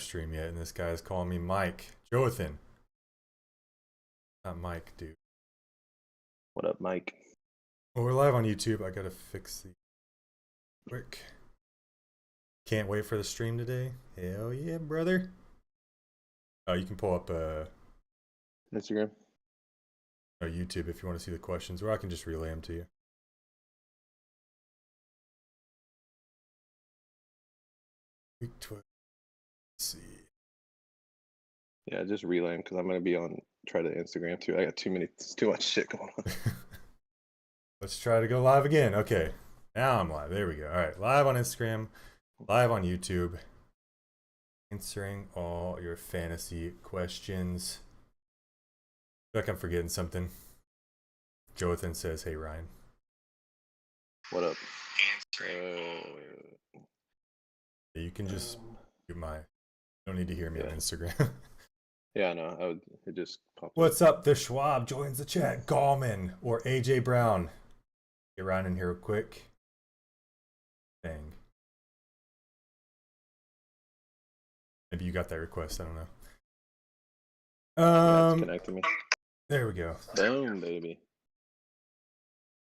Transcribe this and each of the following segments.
stream yet, and this guy's calling me Mike. Jonathan. Not Mike, dude. What up, Mike? Well, we're live on YouTube. I gotta fix the quick. Can't wait for the stream today. Hell yeah, brother. Oh, you can pull up Instagram. YouTube if you want to see the questions, or I can just relay them to you. Week 12. Let's see. Yeah, just relay them because I'm gonna be on try to Instagram too. I got too much shit going on. Let's try to go live again. Okay, now I'm live. There we go. All right, live on Instagram, live on YouTube, answering all your fantasy questions. I feel like I'm forgetting something. Jonathan says, "Hey Ryan." What up? You can just do my. You don't need to hear me on Instagram. Yeah, no, it just popped What's up? The Schwab joins the chat. Gallman or AJ Brown. Get Ryan in here real quick. Dang. Maybe you got that request. I don't know. It's connecting me. There we go. Boom, baby.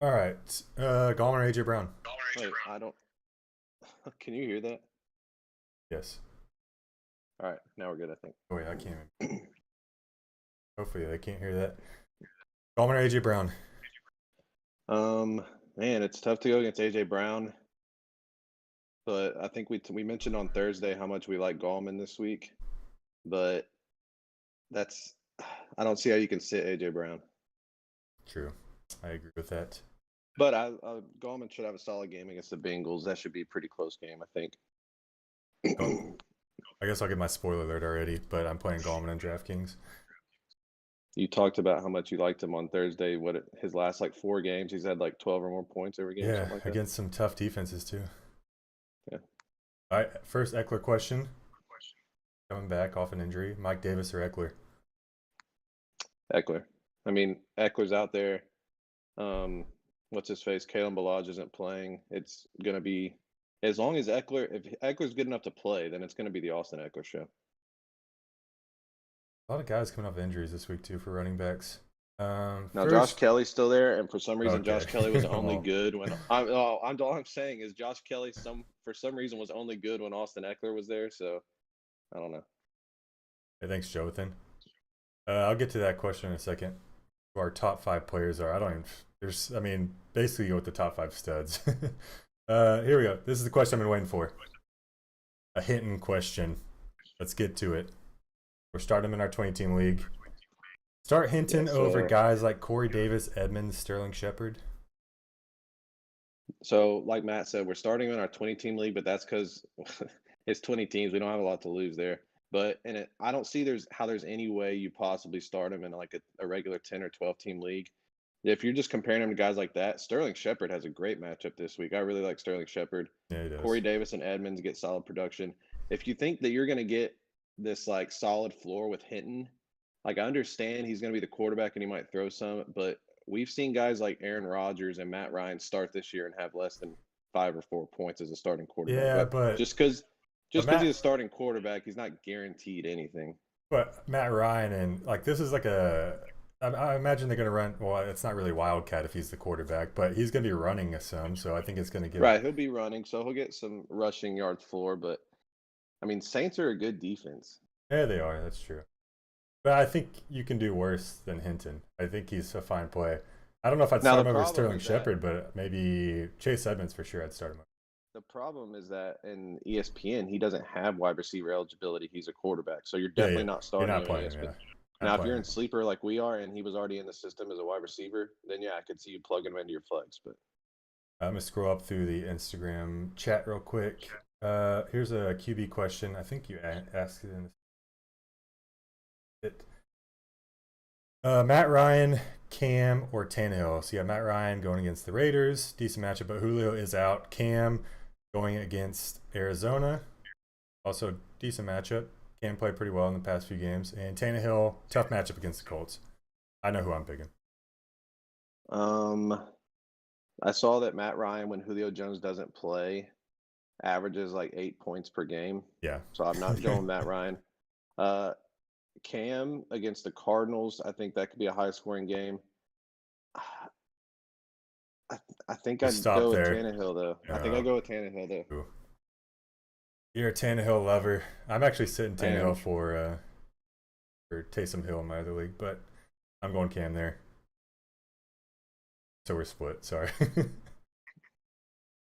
All right. Gallman or AJ Brown? Wait, I don't. Can you hear that? Yes. All right, now we're good, I think. Oh, wait, I can't even. Hopefully, they can't hear that. Gallman or AJ Brown? Man, it's tough to go against AJ Brown, but I think we mentioned on Thursday how much we like Gallman this week, but I don't see how you can sit AJ Brown. True, I agree with that. But Gallman should have a solid game against the Bengals. That should be a pretty close game, I think. I guess I'll get my spoiler alert already, but I'm playing Gallman on DraftKings. You talked about how much you liked him on Thursday. His last 4 games, he's had 12 or more points every game. Yeah, like against some tough defenses too. Yeah. All right, first Eckler question. Coming back off an injury, Mike Davis or Eckler? Eckler. I mean, Eckler's out there. What's his face? Kalen Ballage isn't playing. It's gonna be as long as if Eckler's good enough to play, then it's gonna be the Austin Eckler show. A lot of guys coming off injuries this week too for running backs. Now Josh Kelly's still there, and for some reason Okay. Josh Kelly was only good when all I'm saying is Josh Kelly for some reason was only good when Austin Eckler was there. So I don't know. Hey, thanks, Jonathan. I'll get to that question in a second. Who our top 5 players are? Basically go with the top 5 studs. Here we go. This is the question I've been waiting for. A Hinton question. Let's get to it. We're starting him in our 20-team league. Start Hinton over guys like Corey Davis, Edmonds, Sterling Shepard. So, like Matt said, we're starting in our 20-team league, but that's because it's 20 teams. We don't have a lot to lose there. But I don't see how there's any way you possibly start him in a regular 10 or 12-team league. If you're just comparing him to guys like that, Sterling Shepard has a great matchup this week. I really like Sterling Shepard. Yeah, he does. Corey Davis and Edmonds get solid production. If you think that you're going to get this solid floor with Hinton, I understand he's going to be the quarterback and he might throw some, but we've seen guys like Aaron Rodgers and Matt Ryan start this year and have less than 5 or 4 points as a starting quarterback. Yeah, but just because he's a starting quarterback, he's not guaranteed anything. But Matt Ryan and this is I imagine they're going to run. Well, it's not really Wildcat if he's the quarterback, but he's going to be running some, so I think it's going to give. Right, he'll be running, so he'll get some rushing yards floor. But Saints are a good defense. Yeah, they are. That's true. But I think you can do worse than Hinton. I think he's a fine play. I don't know if I'd start him over Sterling Shepard, but maybe Chase Edmonds for sure I'd start him over. The problem is that in ESPN, he doesn't have wide receiver eligibility. He's a quarterback, so you're definitely not starting him in ESPN. Now, if you're in sleeper like we are, and he was already in the system as a wide receiver, then yeah, I could see you plugging him into your flex. But I'm gonna scroll up through the Instagram chat real quick. Here's a QB question. I think you asked it in it. Matt Ryan, Cam, or Tannehill. So yeah, Matt Ryan going against the Raiders, decent matchup, but Julio is out. Cam going against Arizona, also decent matchup. Cam played pretty well in the past few games. And Tannehill, tough matchup against the Colts. I know who I'm picking. I saw that Matt Ryan, when Julio Jones doesn't play, averages like 8 points per game. Yeah. So I'm not going Matt Ryan. Uh, Cam against the Cardinals, I think that could be a high scoring game. I think Just I'd stop go with there. Tannehill though. I think I'd go with Tannehill though. Ooh. You're a Tannehill lover. I'm actually sitting I am. Tannehill for Taysom Hill in my other league, but I'm going Cam there. So we're split. Sorry.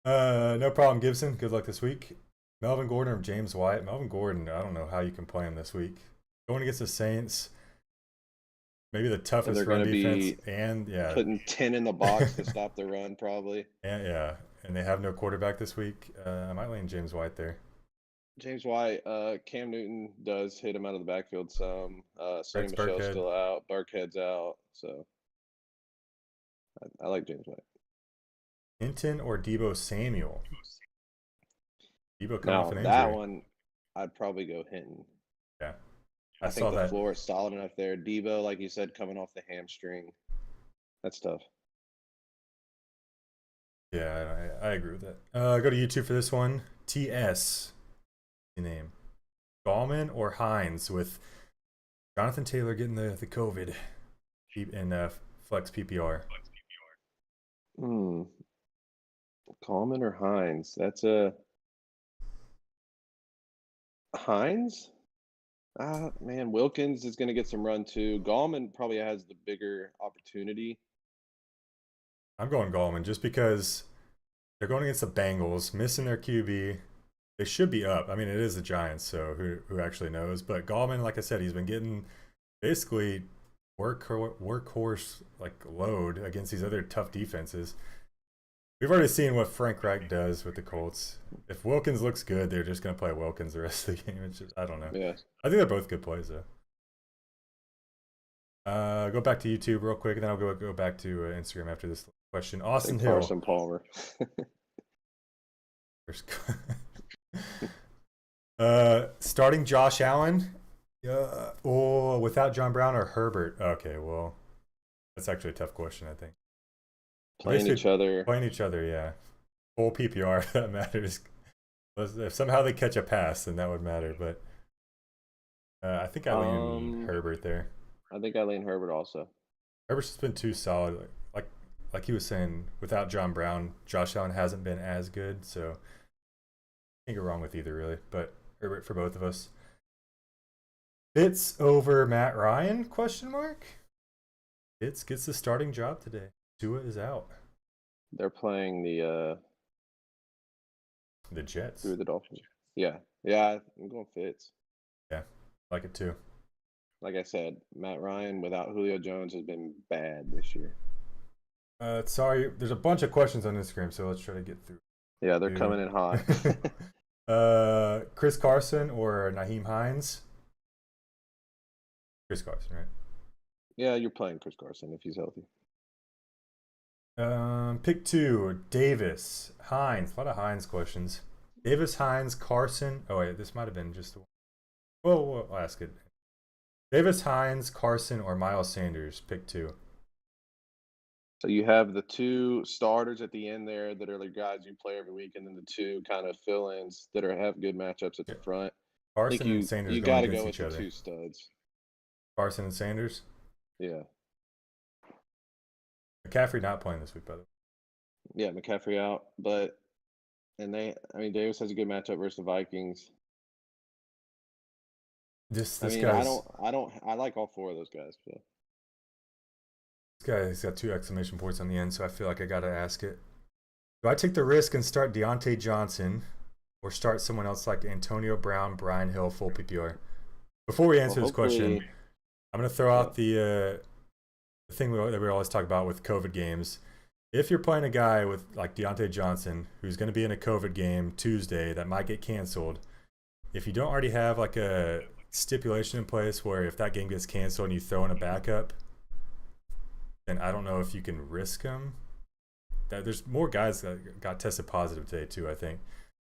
No problem, Gibson. Good luck this week. Melvin Gordon or James White? Melvin Gordon, I don't know how you can play him this week. Going against the Saints, maybe the toughest they're run going to defense, be and putting 10 in the box to stop the run, probably. and they have no quarterback this week. I might lean James White there. James White, Cam Newton does hit him out of the backfield some. Sonny Rex Michelle's Burkhead. still out. Burkhead's out. So I like James White. Hinton or Debo Samuel? Debo coming Now, off an that injury. one, I'd probably go Hinton. Yeah, I saw think the that. floor is solid enough there. Debo, like you said, coming off the hamstring. That's tough. Yeah, I agree with that. Go to YouTube for this one. TS, the name. Gallman or Hines with Jonathan Taylor getting the COVID in flex PPR. Coleman or Hines? That's a Hines. Man, Wilkins is going to get some run too. Gallman probably has the bigger opportunity. I'm going Gallman just because they're going against the Bengals, missing their QB. They should be up. I mean, it is the Giants, so who actually knows? But Gallman, like I said, he's been getting basically workhorse like load against these other tough defenses. We've already seen what Frank Reich does with the Colts. If Wilkins looks good, they're just going to play Wilkins the rest of the game. It's just, I don't know. Yeah. I think they're both good plays, though. Go back to YouTube real quick, and then I'll go back to Instagram after this question. Austin Hill. Carson Palmer. Starting Josh Allen or without John Brown or Herbert? Okay, well, that's actually a tough question, I think. Playing each other. Playing each other, yeah. Full PPR, that matters. If somehow they catch a pass, then that would matter. But I think I lean Herbert there. I think I lean Herbert also. Herbert's just been too solid. Like he was saying, without John Brown, Josh Allen hasn't been as good. So can't go wrong with either, really. But Herbert for both of us. Fitz over Matt Ryan? Question mark. Fitz gets the starting job today. Tua is out. They're playing the Jets. Who are the Dolphins? Yeah, I'm going Fitz. Yeah, like it too. Like I said, Matt Ryan without Julio Jones has been bad this year. Sorry, there's a bunch of questions on Instagram, so let's try to get through. Yeah, they're coming in hot. Chris Carson or Naheem Hines? Chris Carson, right? Yeah, you're playing Chris Carson if he's healthy. Pick 2, Davis, Hines. A lot of Hines questions. Davis, Hines, Carson. Oh wait, this might have been just the one. Whoa, I'll ask it. Davis, Hines, Carson, or Miles Sanders. Pick 2. So you have the 2 starters at the end there that are the guys you play every week, and then the 2 kind of fill-ins that have good matchups at the front. Carson and Sanders. You got to go with the 2 studs. Carson and Sanders. Yeah. McCaffrey not playing this week, by the way. Yeah, McCaffrey out, Davis has a good matchup versus the Vikings. I like all 4 of those guys. So. This guy's got 2 exclamation points on the end, so I feel like I gotta ask it. Do I take the risk and start Deontay Johnson, or start someone else like Antonio Brown, Brian Hill, full PPR? Before we answer this question, I'm gonna throw out the thing that we always talk about with COVID games. If you're playing a guy with like Deontay Johnson, who's going to be in a COVID game Tuesday that might get canceled, if you don't already have like a stipulation in place where if that game gets canceled and you throw in a backup, then I don't know if you can risk him. There's more guys that got tested positive today too, I think.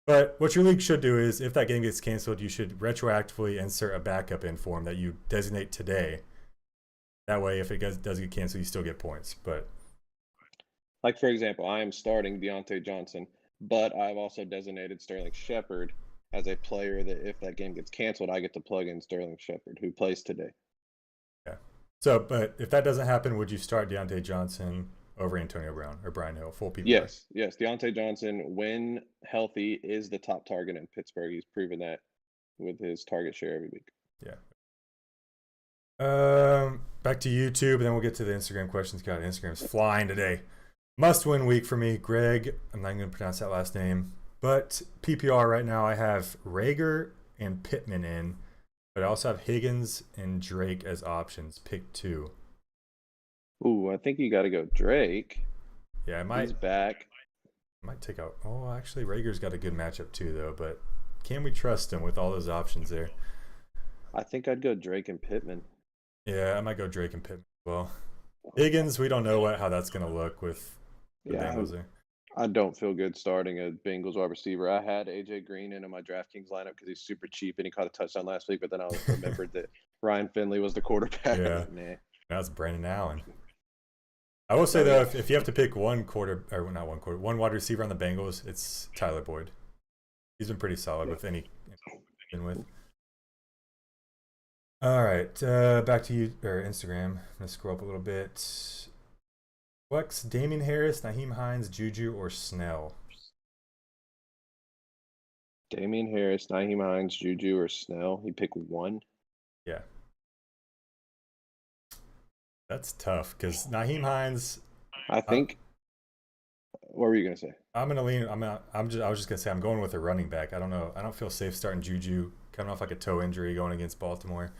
But what your league should do is, if that game gets canceled, you should retroactively insert a backup in for him that you designate today. That way, if it does get canceled, you still get points. But like, for example, I am starting Deontay Johnson, But I've also designated Sterling Shepard as a player that if that game gets canceled, I get to plug in Sterling Shepard, who plays today. Yeah. So, but if that doesn't happen, would you start Deontay Johnson over Antonio Brown or Brian Hill, full PPR? Yes. Deontay Johnson, when healthy, is the top target in Pittsburgh. He's proven that with his target share every week. Yeah. Back to YouTube, and then we'll get to the Instagram questions. God, Instagram's flying today. Must win week for me. Greg, I'm not going to pronounce that last name, but PPR right now I have Rager and Pittman in, but I also have Higgins and Drake as options. Pick 2. Ooh, I think you got to go Drake. Yeah, I might. He's back. I might take out. Oh, actually, Rager's got a good matchup too, though. But can we trust him with all those options there? I think I'd go Drake and Pittman. Yeah, I might go Drake and Pittman as well. Higgins, we don't know how that's going to look with the Bengals there. I don't feel good starting a Bengals wide receiver. I had AJ Green in my DraftKings lineup because he's super cheap and he caught a touchdown last week. But then I remembered that Ryan Finley was the quarterback. Yeah, Nah. Now it's Brandon Allen. I will say though, if you have to pick one wide receiver on the Bengals, it's Tyler Boyd. He's been pretty solid with any been with. All right, back to you or Instagram. I'm gonna scroll up a little bit. Flex Damian Harris, Naheem Hines, Juju, or Snell? Damian Harris, Naheem Hines, Juju, or Snell. You pick one. Yeah, that's tough because Naheem Hines. I think. What were you gonna say? I'm gonna lean. I was just gonna say I'm going with a running back. I don't know. I don't feel safe starting Juju coming off like a toe injury going against Baltimore.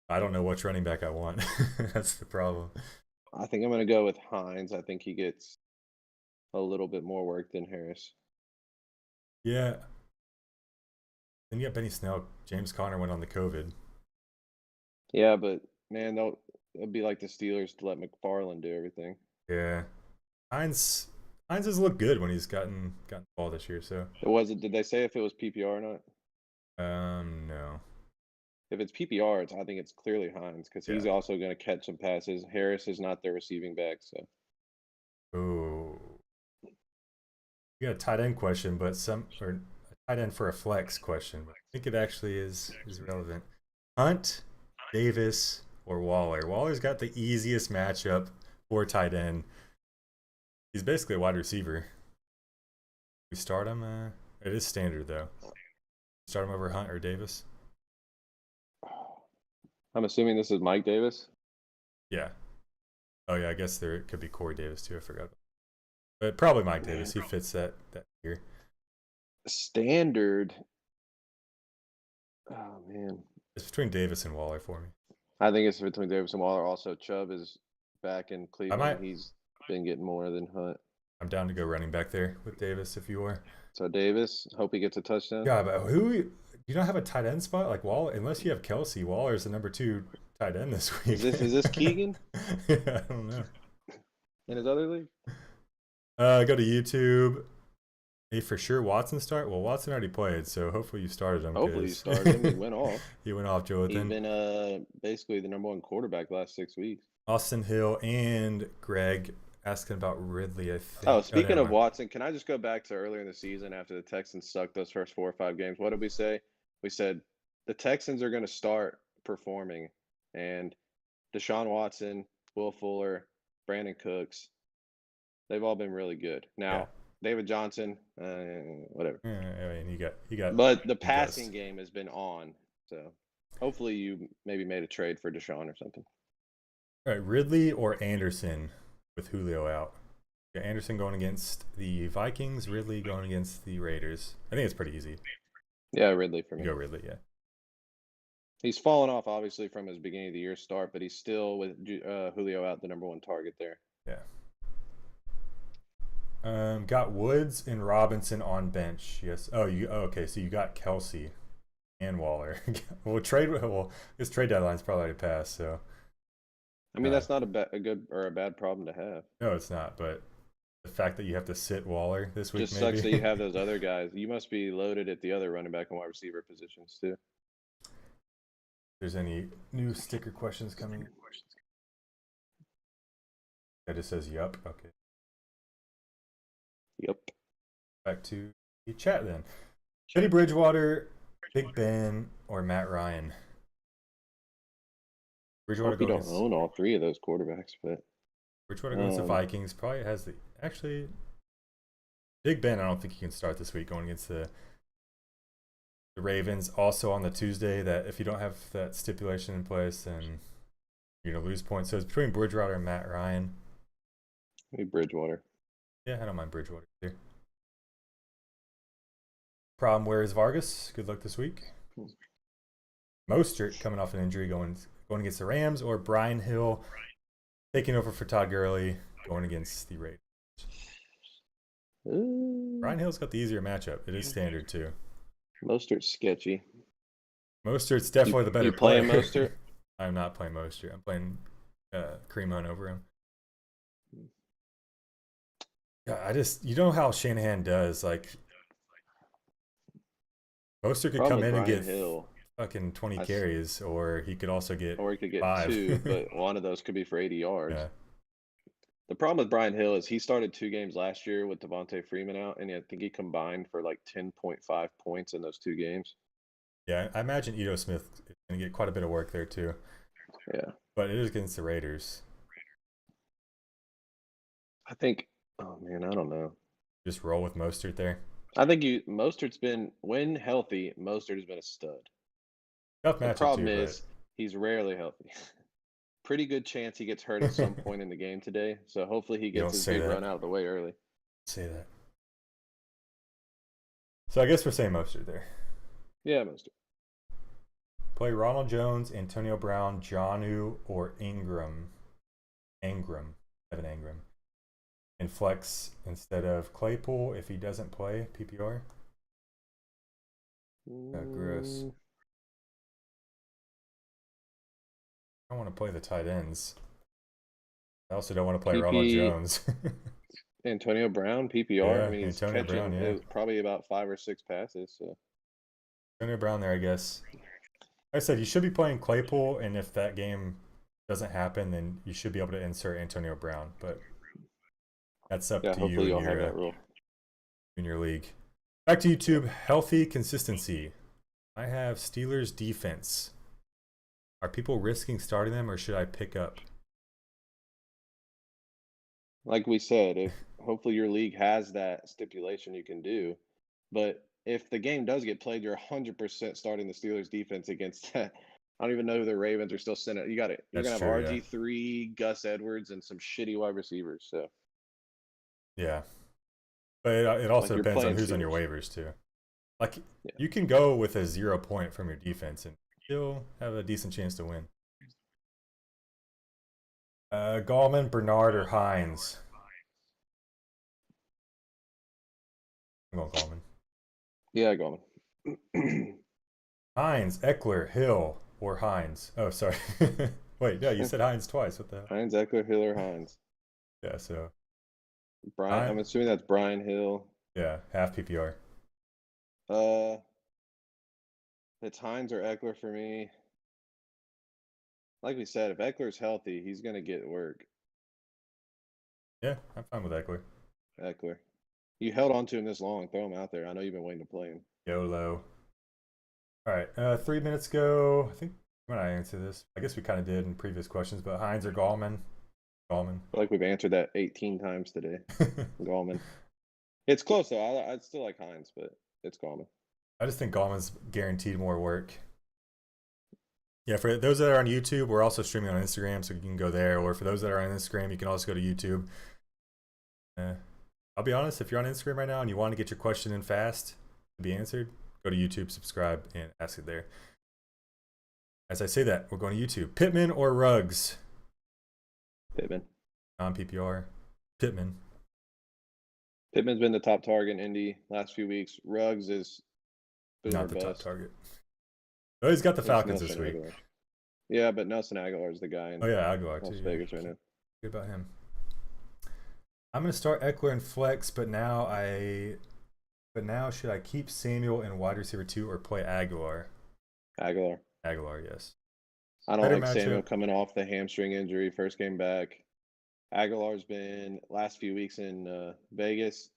I don't know which running back I want. That's the problem. I think I'm going to go with Hines. I think he gets a little bit more work than Harris. Yeah. Then you got Benny Snell. James Conner went on the COVID. Yeah, but man, it'll be like the Steelers to let McFarland do everything. Yeah. Hines has looked good when he's gotten the ball this year. So Did they say if it was PPR or not? No. If it's PPR, I think it's clearly Hines because he's also going to catch some passes. Harris is not their receiving back, so. Oh. You got a tight end question, but a tight end for a flex question. I think it actually is relevant. Hunt, Davis, or Waller. Waller's got the easiest matchup for tight end. He's basically a wide receiver. We start him. It is standard though. Start him over Hunt or Davis. I'm assuming this is Mike Davis. Yeah. Oh yeah, I guess there could be Corey Davis too. I forgot. But probably Mike Davis. He fits that year. Standard. Oh man. It's between Davis and Waller for me. I think it's between Davis and Waller. Also, Chubb is back in Cleveland. He's been getting more than Hunt. I'm down to go running back there with Davis if you are. So Davis, hope he gets a touchdown. Yeah, but you don't have a tight end spot like Waller unless you have Kelsey. Waller is the number 2 tight end this week. Is this Keegan? Yeah, I don't know. In his other league? Go to YouTube. Hey, for sure Watson start? Well, Watson already played, so hopefully you started him. Hopefully you started him. He went off. He went off, Jonathan. He's been basically the number 1 quarterback the last 6 weeks. Austin Hill and Greg asking about Ridley, I think. Oh, speaking of Watson, can I just go back to earlier in the season after the Texans sucked those first 4 or 5 games? What did we say? We said the Texans are going to start performing, and Deshaun Watson, Will Fuller, Brandon Cooks, they've all been really good. Now, David Johnson, whatever. I mean, you got. But the passing game has been on, so hopefully you maybe made a trade for Deshaun or something. All right, Ridley or Anderson with Julio out. Yeah, Anderson going against the Vikings, Ridley going against the Raiders. I think it's pretty easy. Yeah, Ridley for me. Go Ridley, yeah. He's fallen off, obviously, from his beginning of the year start, but he's still, with Julio out, the number 1 target there. Yeah. Got Woods and Robinson on bench. Yes. Okay. So you got Kelsey and Waller. His trade deadline's probably already passed. So. I mean, that's not a good or a bad problem to have. No, it's not. But the fact that you have to sit Waller this week just sucks that you have those other guys. You must be loaded at the other running back and wide receiver positions too. There's any new sticker questions coming? That just says yup. Okay. Yep. back to the chat then. Teddy Bridgewater, Big Ben, or Matt Ryan? Bridgewater Hope you going don't against own all three of those quarterbacks, but Bridgewater going against the Vikings. Probably has the actually Big Ben. I don't think he can start this week going against the Ravens. Also on the Tuesday, that if you don't have that stipulation in place, then you're gonna lose points. So it's between Bridgewater and Matt Ryan. maybe Bridgewater. Yeah, I don't mind Bridgewater here. Problem, where is Vargas? Good luck this week. Mostert coming off an injury going against the Rams, or Brian Hill taking over for Todd Gurley going against the Raiders. Brian Hill's got the easier matchup. It is standard too. Mostert's sketchy. Mostert's definitely the better you player. playing Mostert? I'm not playing Mostert. I'm playing Kareem Hunt over him. Yeah, you know how Shanahan does. Like, Mostert could come in and get Hill, fucking 20 carries, or he could also get or he could get 5. 2, but one of those could be for 80 yards. Yeah. The problem with Brian Hill is he started 2 games last year with Devontae Freeman out, and I think he combined for like 10.5 points in those 2 games. Yeah, I imagine Ito Smith is going to get quite a bit of work there too. Yeah. But it is against the Raiders. I think, oh man, I don't know. Just roll with Mostert there. I think Mostert's been, when healthy, Mostert has been a stud. Tough The matchup problem too, is he's rarely healthy. Pretty good chance he gets hurt at some point in the game today. So hopefully he gets his big run out of the way early. Say that. So I guess we're saying Mostert there. Yeah, Mostert. Play Ronald Jones, Antonio Brown, Jonnu, or Evan Ingram. And flex instead of Claypool if he doesn't play PPR. Gross. I don't want to play the tight ends. I also don't want to play Ronald Jones. Antonio Brown, PPR. Yeah, I mean, he's Antonio catching Brown, yeah. it was probably about 5 or 6 passes. So Antonio Brown there, I guess. Like I said, you should be playing Claypool, and if that game doesn't happen, then you should be able to insert Antonio Brown. But that's up to you. Hopefully you'll have that rule in your league. Back to YouTube. Healthy consistency. I have Steelers defense. Are people risking starting them, or should I pick up? Like we said, if hopefully your league has that stipulation you can do. But if the game does get played, you're 100% starting the Steelers defense against that. I don't even know who the Ravens are still sending. You got it. You're going to have RG3, Gus Edwards, and some shitty wide receivers. So yeah. But it also depends on who's on your waivers too. Like, you can go with a 0 point from your defense and still have a decent chance to win. Gallman, Bernard, or Hines? I'm going Gallman. Yeah, Gallman. Hines, Eckler, Hill, or Hines? Oh, sorry. Wait, no, you said Hines twice. What the hell? Hines, Eckler, Hill, or Hines. Yeah, so. Brian, I'm assuming that's Brian Hill. Yeah, half PPR. It's Hines or Eckler for me. Like we said, if Eckler's healthy, he's going to get work. Yeah, I'm fine with Eckler. Eckler. You held on to him this long. Throw him out there. I know you've been waiting to play him. YOLO. All right, 3 minutes ago, I think when I answer this, I guess we kind of did in previous questions, but Hines or Gallman? Gallman. I feel like we've answered that 18 times today. Gallman. It's close, though. I'd still like Hines, but it's Gallman. I just think Gallman's guaranteed more work. Yeah, for those that are on YouTube, we're also streaming on Instagram, so you can go there. Or for those that are on Instagram, you can also go to YouTube. I'll be honest, if you're on Instagram right now and you want to get your question in fast to be answered, go to YouTube, subscribe, and ask it there. As I say that, we're going to YouTube. Pittman or Ruggs? Pittman. Non-PPR. Pittman. Pittman's been the top target in Indy last few weeks. Ruggs is not the top target. Oh, he's got the Falcons this week. Aguilar. Yeah, but Nelson Aguilar is the guy in Aguilar Las too. Vegas right now. Good about him. I'm going to start Eckler and flex, but now should I keep Samuel in wide receiver 2 or play Aguilar? Aguilar, yes. I don't like Samuel coming off the hamstring injury, first game back. Aguilar's been last few weeks in Vegas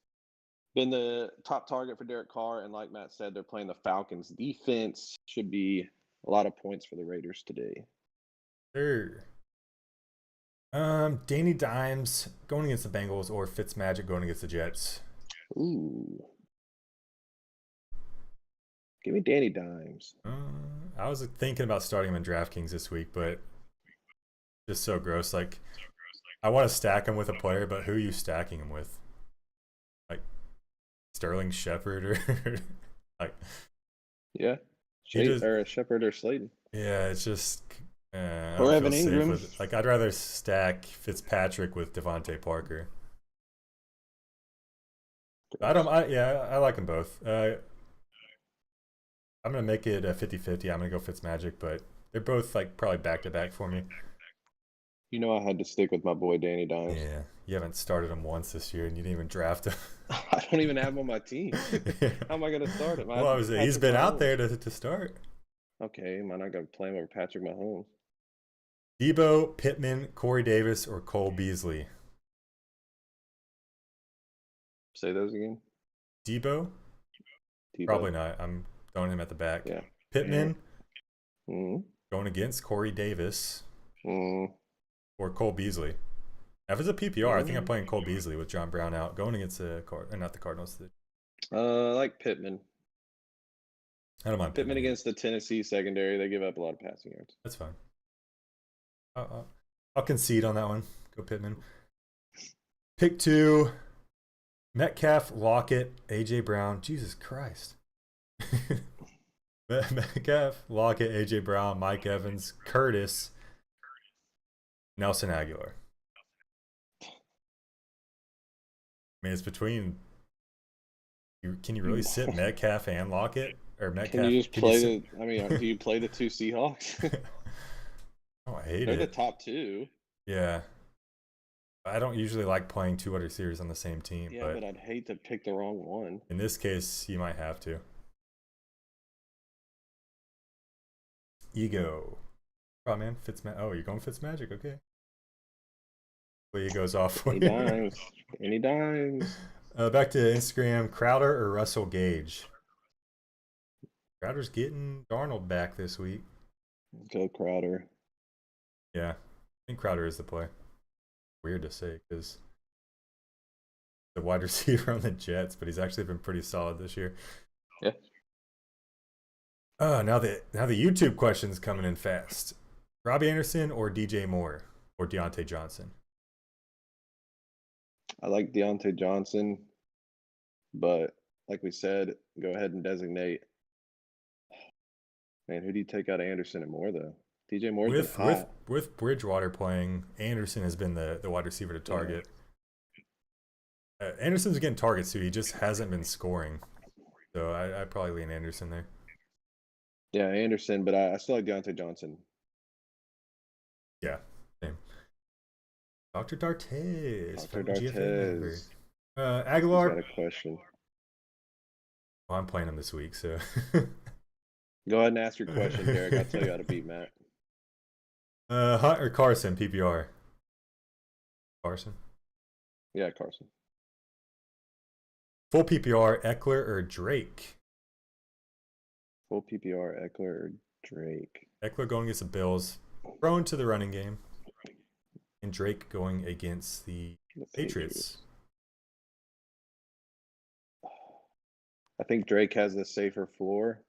been the top target for Derek Carr, and like Matt said, they're playing the Falcons. Defense should be a lot of points for the Raiders today. Sure. Danny Dimes going against the Bengals or Fitzmagic going against the Jets. Ooh. Give me Danny Dimes. I was thinking about starting him in DraftKings this week, but just so gross. Like, I want to stack him with a player, but who are you stacking him with? Like Sterling Shepard or like? Yeah, Shepard or Slayton. Yeah, it's just I Or don't Evan feel safe Ingram. with it. Like, I'd rather stack Fitzpatrick with Devontae Parker. I like them both. I'm gonna make it a 50-50. I'm gonna go Fitzmagic, but they're both like probably back to back for me. You know, I had to stick with my boy Danny Dimes. Yeah, you haven't started him once this year, and you didn't even draft him. I don't even have him on my team. Yeah. How am I going to start him? Well, he's been out there to start. Okay, am I not going to play him over Patrick Mahomes? Debo, Pittman, Corey Davis, or Cole Beasley? Say those again. Debo? Probably not. I'm throwing him at the back. Yeah. Pittman, going against Corey Davis, or Cole Beasley. Now, if it's a PPR, I think I'm playing Cole Beasley with John Brown out, going against not the Cardinals. I like Pittman. I don't mind Pittman against the Tennessee secondary. They give up a lot of passing yards. That's fine. I'll concede on that one. Go Pittman. Pick 2. Metcalf, Lockett, AJ Brown. Jesus Christ. Metcalf, Lockett, AJ Brown, Mike Evans, Curtis, Nelson Aguilar. I mean, it's between. Can you really sit Metcalf and Lockett? Or Metcalf? Can you just play do you play the two Seahawks? Oh, I hate it. They're the top two. Yeah. I don't usually like playing two wide receivers on the same team. Yeah, but I'd hate to pick the wrong one. In this case, you might have to. Ego. Oh, man. Oh, you're going Fitzmagic. Okay. Well, he goes off. Any dimes. Back to Instagram. Crowder or Russell Gage? Crowder's getting Darnold back this week. Go Crowder. Yeah. I think Crowder is the play. Weird to say because the wide receiver on the Jets, but he's actually been pretty solid this year. Yeah. Now the YouTube question's coming in fast. Robbie Anderson or DJ Moore or Deontay Johnson? I like Deontay Johnson, but like we said, go ahead and designate. Man, who do you take out of Anderson and Moore though? DJ Moore's been hot. With Bridgewater playing, Anderson has been the wide receiver to target. Yeah. Anderson's getting targets too. He just hasn't been scoring. So I'd probably lean Anderson there. Yeah, Anderson, but I still like Deontay Johnson. Yeah, same. Dr. Dartez. Dr. Dartez. Aguilar. Got a question. Well, I'm playing him this week, so. Go ahead and ask your question, Derek. I'll tell you how to beat Matt. Hunt or Carson, PPR? Carson? Yeah, Carson. Full PPR, Eckler or Drake? Full PPR, Eckler or Drake? Eckler going against the Bills, prone to the running game. And Drake going against the Patriots. I think Drake has the safer floor.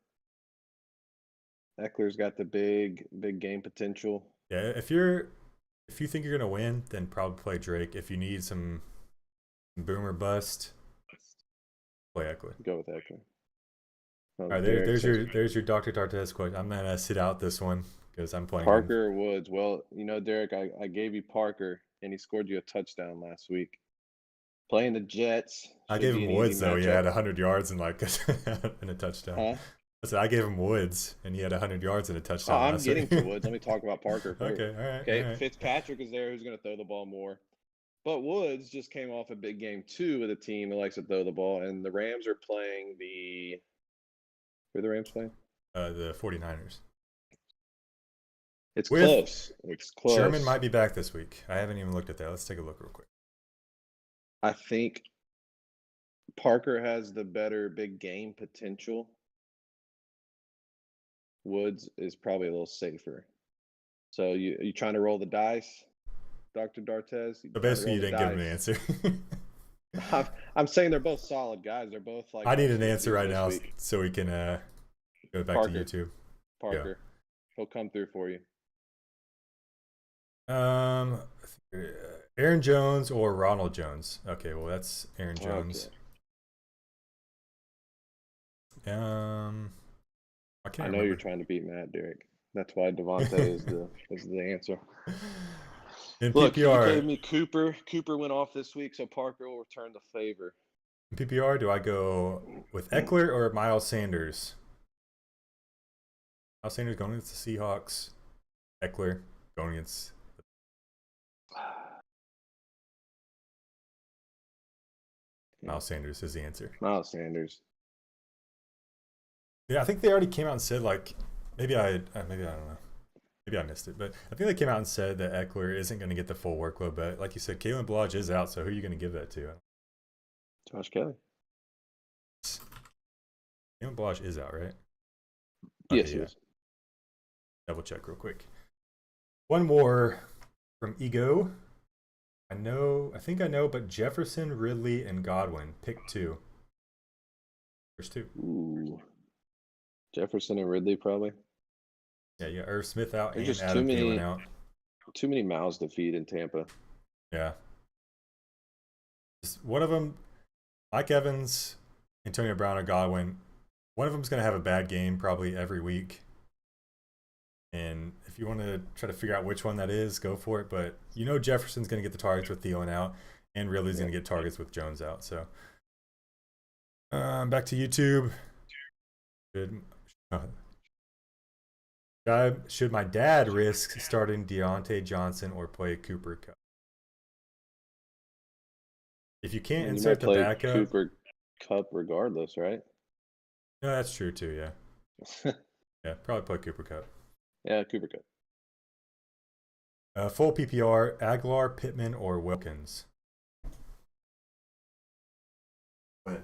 Eckler's got the big game potential. Yeah, if you think you're gonna win, then probably play Drake. If you need some boomer bust, play Eckler. Go with Eckler. All right, there's your Dr. Dartez question. I'm gonna sit out this one because I'm playing Parker or Woods. Well, you know, Derek, I gave you Parker and he scored you a touchdown last week. Playing the Jets. I gave him Woods though. He had 100 yards and like and a touchdown. Huh? I said I gave him Woods, and he had 100 yards and a touchdown. Oh, I'm getting to Woods. Let me talk about Parker first. Okay, all right. Okay, all right. Fitzpatrick is there who's going to throw the ball more. But Woods just came off a big game, too, with a team that likes to throw the ball. And the Rams are playing the – who are the Rams playing? The 49ers. It's close. It's close. Sherman might be back this week. I haven't even looked at that. Let's take a look real quick. I think Parker has the better big game potential. Woods is probably a little safer. So you trying to roll the dice, Dr. Dartez? You So trying to basically, roll you the didn't give him an dice? answer. I'm saying they're both solid guys. They're both like I need an must-see answer right this now week. so we can go back Parker. to YouTube. Parker. He'll come through for you. Aaron Jones or Ronald Jones? Okay, well that's Aaron Jones. Okay. I can't I know remember. you're trying to beat Matt, Derek. That's why Devontae is the answer. In Look, you PPR, gave me Cooper. Cooper went off this week, so Parker will return the favor. in PPR, do I go with Eckler or Miles Sanders? Miles Sanders going against the Seahawks. Eckler going against. Miles Sanders is the answer. Miles Sanders. Yeah, I think they already came out and said like maybe I don't know. Maybe I missed it, but I think they came out and said that Eckler isn't going to get the full workload. But like you said, Kalen Ballage is out, so who are you going to give that to? Josh Kelly. Kalen Ballage is out, right? Yes, he is. Double check real quick. One more from Ego. I think I know, but Jefferson, Ridley, and Godwin. Pick two. There's two. Ooh. Jefferson and Ridley probably. Yeah, you got Irv Smith out There's and just Adam Thielen out. Too many mouths to feed in Tampa. Yeah. Just one of them, Mike Evans, Antonio Brown, or Godwin. One of them's going to have a bad game probably every week. And if you want to try to figure out which one that is, go for it. But you know Jefferson's going to get the targets with Thielen out, and Ridley's going to get targets with Jones out. So back to YouTube. Good. Should my dad risk starting Deontay Johnson or play Cooper Kupp? If you can't insert the backup, Cooper Kupp regardless, right? No, that's true too. Yeah, yeah, probably play Cooper Kupp. Yeah, Cooper Kupp. Full PPR: Aguilar, Pittman, or Wilkins. I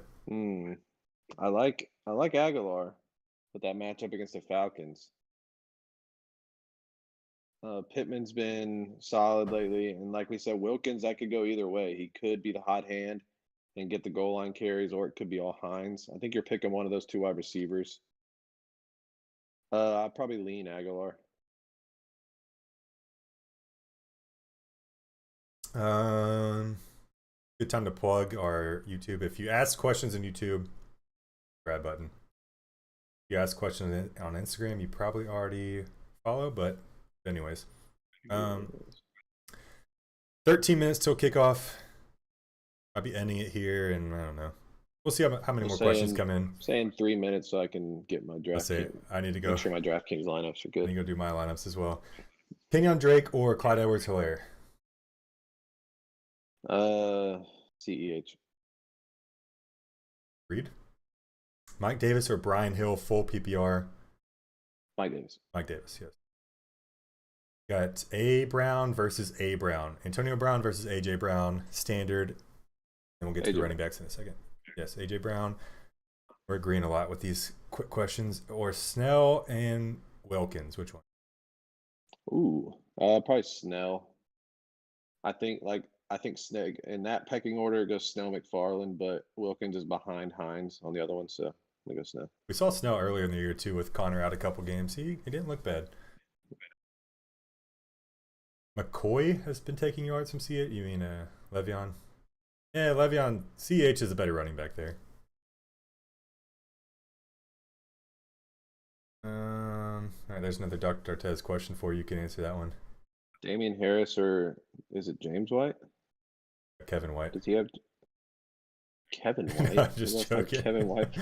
like Aguilar, with that matchup against the Falcons. Pittman's been solid lately, and like we said, Wilkins, that could go either way. He could be the hot hand and get the goal line carries, or it could be all Hines. I think you're picking one of those two wide receivers. I'd probably lean Aguilar. Good time to plug our YouTube. If you ask questions on YouTube, grab button. If you ask questions on Instagram, you probably already follow, but anyways. 13 minutes till kickoff. I'll be ending it here, and I don't know. We'll see how many more questions come in. Saying 3 minutes so I can get my draft. I need to go. Make sure my DraftKings lineups are good. I need to go do my lineups as well. Kenyon Drake or Clyde Edwards-Helaire? CEH. Reed. Mike Davis or Brian Hill, full PPR? Mike Davis. Mike Davis, yes. Got A. Brown versus A. Brown. Antonio Brown versus A.J. Brown, standard. And we'll get to the running backs in a second. Yes, A.J. Brown. We're agreeing a lot with these quick questions. Or Snell and Wilkins, which one? Ooh, probably Snell. I think Snell in that pecking order it goes Snell, McFarland, but Wilkins is behind Hines on the other one, so I'm gonna go Snell. We saw Snell earlier in the year too with Connor out a couple games. He didn't look bad. McCoy has been taking yards from CH. You mean Le'Veon? Yeah, Le'Veon. CH is a better running back there. All right, there's another Dr. Dartez question for you. You can answer that one. Damian Harris or is it James White? Kevin White. Does he have Kevin White? I'm just joking. Kevin White.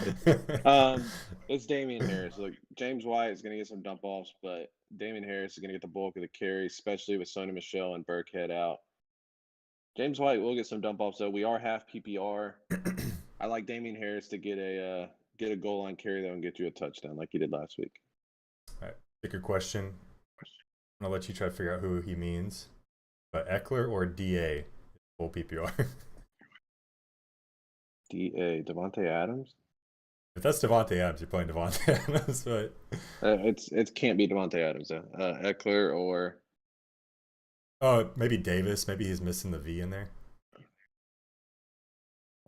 It's Damian Harris. Look, James White is going to get some dump offs, but Damian Harris is going to get the bulk of the carry, especially with Sony Michel and Burkhead out. James White will get some dump offs, though. We are half PPR. I like Damian Harris to get a goal line carry though and get you a touchdown like he did last week. All right, pick your question. I'll let you try to figure out who he means. But Eckler or DA, full PPR. Devontae Adams. If that's Devontae Adams, you're playing Devontae Adams, but It can't be Devontae Adams though. Eckler or oh, maybe Davis. Maybe he's missing the V in there.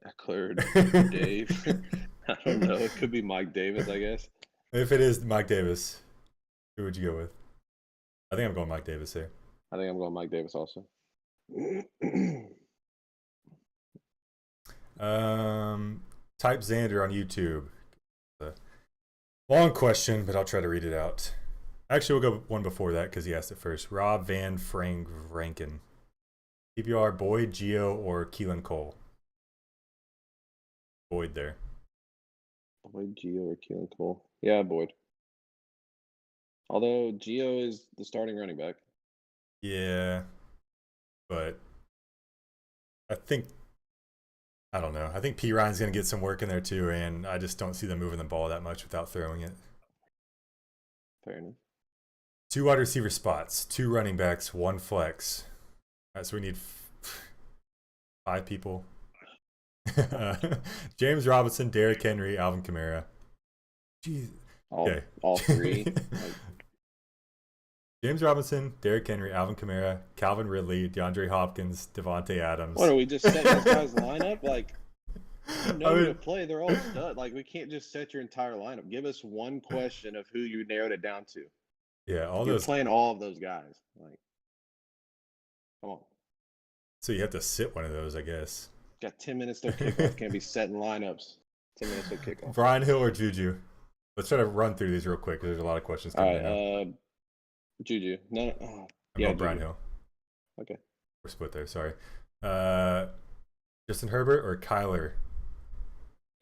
Eckler, Dave. I don't know. It could be Mike Davis, I guess. If it is Mike Davis, who would you go with? I think I'm going Mike Davis here. I think I'm going Mike Davis also. Type Xander on YouTube. Long question, but I'll try to read it out. Actually, we'll go one before that because he asked it first. Rob Van Frank Rankin. PPR, Boyd, Gio, or Keelan Cole? Boyd there. Boyd, Gio, or Keelan Cole? Yeah, Boyd. Although Gio is the starting running back. Yeah, but I don't know. I think P. Ryan's going to get some work in there too, and I just don't see them moving the ball that much without throwing it. Fair enough. 2 wide receiver spots, 2 running backs, 1 flex. All right, so we need 5 people. James Robinson, Derrick Henry, Alvin Kamara. Jeez. Okay. All 3. James Robinson, Derrick Henry, Alvin Kamara, Calvin Ridley, DeAndre Hopkins, Devontae Adams. What are we just setting this guy's lineup? Like, to play. They're all stud. Like, we can't just set your entire lineup. Give us one question of who you narrowed it down to. Yeah, You're playing all of those guys. Like, come on. So you have to sit one of those, I guess. Got 10 minutes till kickoff. Can't be setting lineups. 10 minutes till kickoff. Brian Hill or Juju? Let's try to run through these real quick because there's a lot of questions coming in. Juju. No. Yeah, Brian Hill. Okay. We're split there. Sorry. Justin Herbert or Kyler?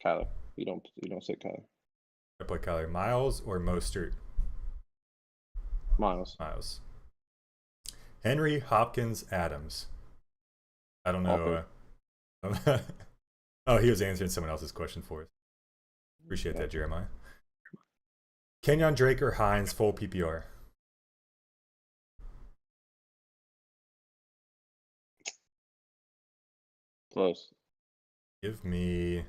Kyler. You don't say Kyler. I play Kyler. Miles or Mostert? Miles. Henry, Hopkins, Adams. I don't know. Oh, he was answering someone else's question for us. Appreciate that, Jeremiah. Kenyon Drake or Hines, full PPR? Close. Give me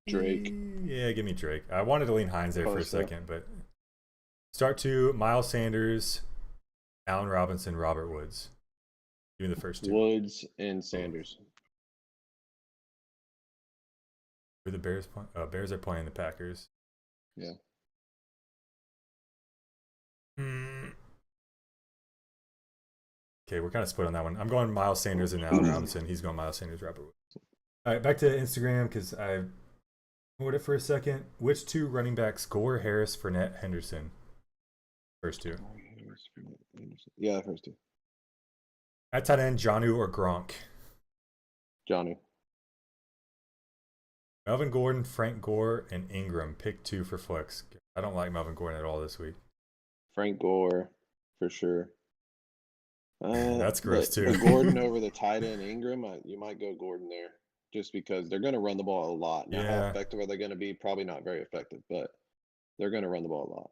Drake. Yeah, give me Drake. I wanted to lean Hines there for a second, but start 2, Miles Sanders, Allen Robinson, Robert Woods. Give me the first 2. Woods and Sanders. Who the Bears play? Bears are playing the Packers. Yeah. Okay, we're kind of split on that one. I'm going Miles Sanders and Allen Robinson. He's going Miles Sanders, Robert Woods. All right, back to Instagram because I ignored it for a second. Which 2 running backs? Gore, Harris, Fournette, Henderson. First 2. Yeah, first 2. At tight end, Jonnu or Gronk? Jonnu. Melvin Gordon, Frank Gore, and Ingram. Pick 2 for flex. I don't like Melvin Gordon at all this week. Frank Gore, for sure. That's gross too. The Gordon over the tight end Ingram, you might go Gordon there just because they're going to run the ball a lot. Now, how effective are they going to be? Probably not very effective, but they're going to run the ball a lot.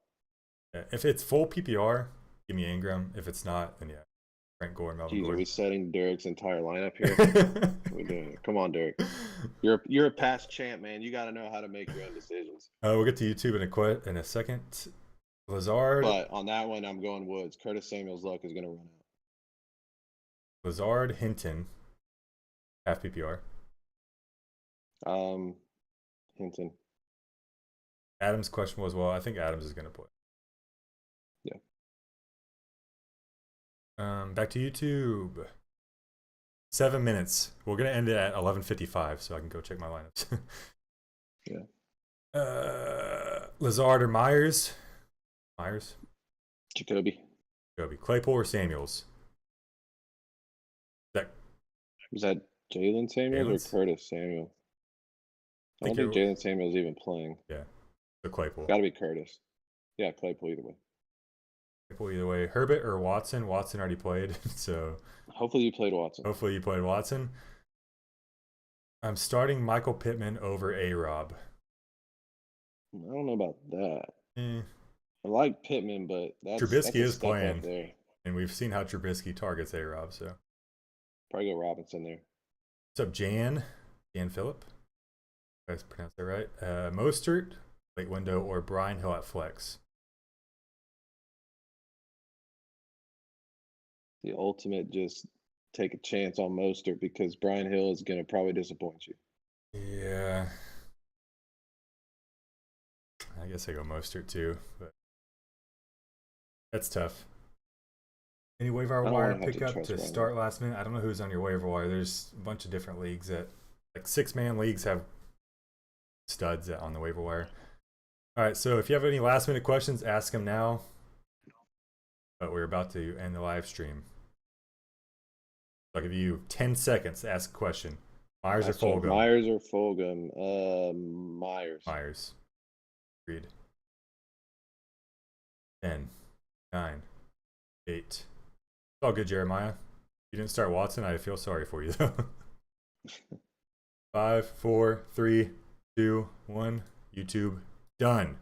Yeah. If it's full PPR, give me Ingram. If it's not, then Frank Gore and Melvin Gordon. Are we setting Derek's entire lineup here? We're doing it. Come on, Derek. You're a past champ, man. You got to know how to make your own decisions. We'll get to YouTube in a second. Lazard. But on that one, I'm going Woods. Curtis Samuel's luck is going to run out. Lazard, Hinton, half PPR. Hinton. Adams' question was, well, I think Adams is going to play. Yeah. Back to YouTube. 7 minutes. We're going to end it at 11:55, so I can go check my lineups. Yeah. Lazard or Myers? Jacoby. Claypool or Samuels? Was that Jalen Samuels or Curtis Samuel? I don't think Jalen Samuel's even playing. Yeah. So Claypool. Got to be Curtis. Yeah, Claypool either way. Herbert or Watson? Watson already played, so. Hopefully you played Watson. I'm starting Michael Pittman over A-Rob. I don't know about that. I like Pittman, but Trubisky is playing there. And we've seen how Trubisky targets A-Rob, so. Probably go Robinson there. What's up, Jan Phillip? You guys pronounce that right? Mostert, late window, or Brian Hill at flex? The ultimate, just take a chance on Mostert because Brian Hill is going to probably disappoint you. Yeah. I guess I go Mostert too, but that's tough. Any waiver wire pickup to start last minute? I don't know who's on your waiver wire. There's a bunch of different leagues that, like 6-man leagues, have studs on the waiver wire. All right, so if you have any last minute questions, ask them now. But we're about to end the live stream. I'll give you 10 seconds to ask a question. Myers or Fulgham? Myers or Fulgham? Myers. Myers. Agreed. 10, 9, 8. It's all good, Jeremiah. You didn't start Watson. I feel sorry for you, though. 5, 4, 3, 2, 1. YouTube. Done.